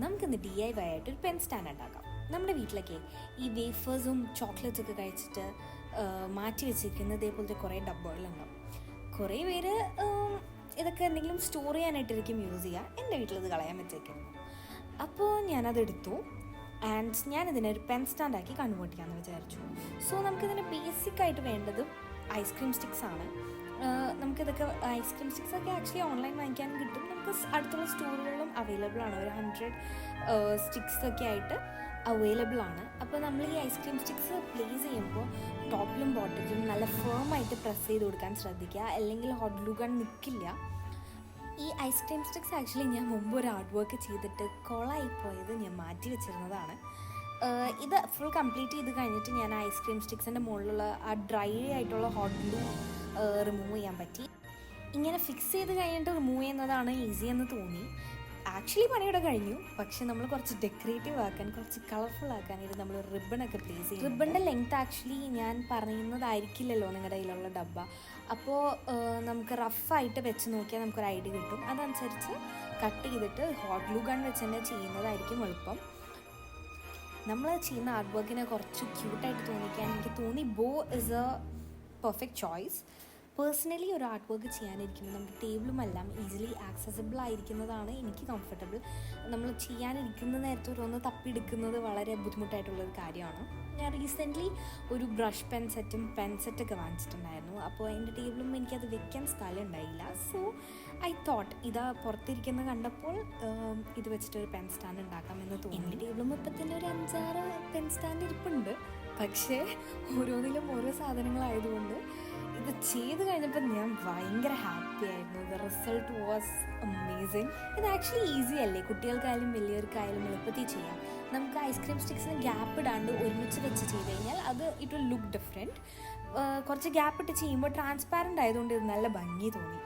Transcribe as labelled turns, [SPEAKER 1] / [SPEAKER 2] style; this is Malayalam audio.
[SPEAKER 1] നമുക്കിന്ന് DIY ആയിട്ടൊരു പെൻ സ്റ്റാൻഡ് ഉണ്ടാക്കാം. നമ്മുടെ വീട്ടിലൊക്കെ ഈ വേഫേഴ്സും ചോക്ലേറ്റ്സൊക്കെ കഴിച്ചിട്ട് മാറ്റി വെച്ചിരിക്കുന്ന ഇതേപോലത്തെ കുറേ ഡബ്ബകളുണ്ടാവും. കുറേ പേര് ഇതൊക്കെ എന്തെങ്കിലും സ്റ്റോർ ചെയ്യാനായിട്ടായിരിക്കും യൂസ് ചെയ്യുക. എൻ്റെ വീട്ടിലത് കളയാൻ വെച്ചേക്കുന്നു. അപ്പോൾ ഞാനതെടുത്തു ആൻഡ് ഞാനിതിനെ ഒരു പെൻ സ്റ്റാൻഡാക്കി കൺവേർട്ട് ചെയ്യാമെന്ന് വിചാരിച്ചു. സോ നമുക്കിതിന് ബേസിക്കായിട്ട് വേണ്ടത് ഐസ്ക്രീം സ്റ്റിക്സ് ആണ്. നമുക്കിതൊക്കെ ഐസ്ക്രീം സ്റ്റിക്സൊക്കെ ആക്ച്വലി ഓൺലൈൻ വാങ്ങിക്കാൻ കിട്ടും. നമുക്ക് അടുത്തുള്ള സ്റ്റോറുകളിലും അവൈലബിൾ ആണ്. ഒരു 100 സ്റ്റിക്സൊക്കെ ആയിട്ട് അവൈലബിൾ ആണ്. അപ്പോൾ നമ്മൾ ഈ ഐസ്ക്രീം സ്റ്റിക്സ് പ്ലേസ് ചെയ്യുമ്പോൾ ടോപ്പിലും ബോട്ടത്തിലും നല്ല ഫേമായിട്ട് പ്രസ് ചെയ്ത് കൊടുക്കാൻ ശ്രദ്ധിക്കുക, അല്ലെങ്കിൽ ഹോട്ട് ഗ്ലൂ ഗൺ നിൽക്കില്ല. ഈ ഐസ്ക്രീം സ്റ്റിക്സ് ആക്ച്വലി ഞാൻ മുമ്പ് ഒരു ആർട്ട് വർക്ക് ചെയ്തിട്ട് കൊളായിപ്പോയത് ഞാൻ മാറ്റി വെച്ചിരുന്നതാണ്. ഇത് ഫുൾ കംപ്ലീറ്റ് ചെയ്ത് കഴിഞ്ഞിട്ട് ഞാൻ ഐസ്ക്രീം സ്റ്റിക്സിൻ്റെ മുകളിലുള്ള ആ ഡ്രൈ ആയിട്ടുള്ള ഹോട്ട് ഗ്ലൂ റിമൂവ് ചെയ്യാൻ പറ്റി. ഇങ്ങനെ ഫിക്സ് ചെയ്ത് കഴിഞ്ഞിട്ട് റിമൂവ് ചെയ്യുന്നതാണ് ഈസി എന്ന് തോന്നി. ആക്ച്വലി പണിയുടെ കഴിഞ്ഞു, പക്ഷെ നമ്മൾ കുറച്ച് ഡെക്കറേറ്റീവ് ആക്കാൻ, കുറച്ച് കളർഫുൾ ആക്കാനായിട്ട് നമ്മൾ റിബണൊക്കെ പ്ലേസ് ചെയ്യും. റിബണിൻ്റെ ലെങ്ത് ആക്ച്വലി ഞാൻ പറയുന്നതായിരിക്കില്ലല്ലോ നിങ്ങളുടെ കയ്യിലുള്ള ഡബ്ബ. അപ്പോൾ നമുക്ക് റഫായിട്ട് വെച്ച് നോക്കിയാൽ നമുക്കൊരു ഐഡിയ കിട്ടും. അതനുസരിച്ച് കട്ട് ചെയ്തിട്ട് ഹോട്ട് ഗ്ലൂ ഗൺ വെച്ച് തന്നെ ചെയ്യുന്നതായിരിക്കും എളുപ്പം. നമ്മൾ ചെയ്യുന്ന ആർട്ട് വർക്കിനെ കുറച്ച് ക്യൂട്ടായിട്ട് തോന്നിക്കാൻ എനിക്ക് തോന്നി ബോ is A perfect choice. Personally ഒരു ആർട്ട് വർക്ക് ചെയ്യാനിരിക്കുമ്പോൾ നമുക്ക് ടേബിളുമെല്ലാം ഈസിലി ആക്സസിബിൾ ആയിരിക്കുന്നതാണ് എനിക്ക് കംഫർട്ടബിൾ. നമ്മൾ ചെയ്യാനിരിക്കുന്ന നേരത്തെ ഓരോന്ന് തപ്പിയെടുക്കുന്നത് വളരെ ബുദ്ധിമുട്ടായിട്ടുള്ളൊരു കാര്യമാണ്. ഞാൻ റീസെൻ്റ്ലി ഒരു ബ്രഷ് പെൻസെറ്റൊക്കെ വാങ്ങിച്ചിട്ടുണ്ടായിരുന്നു. അപ്പോൾ എൻ്റെ ടേബിളും എനിക്കത് വെക്കാൻ സ്ഥലം ഉണ്ടായില്ല. സോ ഐ തോട്ട് ഇത് പുറത്തിരിക്കുന്ന കണ്ടപ്പോൾ ഇത് വെച്ചിട്ടൊരു പെൻ സ്റ്റാൻഡ് ഉണ്ടാക്കാമെന്ന് തോന്നി. എൻ്റെ ടേബിളും ഇപ്പം തന്നെ ഒരു 5-6 പെൻ സ്റ്റാൻഡ് ഇരിപ്പുണ്ട്. പക്ഷേ ഓരോന്നിലും ഓരോ സാധനങ്ങളായതുകൊണ്ട് ഇത് ചെയ്ത് കഴിഞ്ഞപ്പോൾ ഞാൻ ഭയങ്കര ഹാപ്പി ആയിരുന്നു. The result was amazing. ഇത് ആക്ച്വലി ഈസി അല്ലേ, കുട്ടികൾക്കായാലും വലിയവർക്കായാലും എളുപ്പത്തിൽ ചെയ്യാം. നമുക്ക് ഐസ്ക്രീം സ്റ്റിക്സിന് ഗ്യാപ്പ് ഇടാണ്ട് ഒരുമിച്ച് വെച്ച് ചെയ്ത് കഴിഞ്ഞാൽ അത് ഇറ്റ് വിൽ ലുക്ക് ഡിഫറെൻറ്റ്. കുറച്ച് ഗ്യാപ്പ് ഇട്ട് ചെയ്യുമ്പോൾ ട്രാൻസ്പാരൻ്റ് ആയതുകൊണ്ട് ഇത് നല്ല ഭംഗി തോന്നി.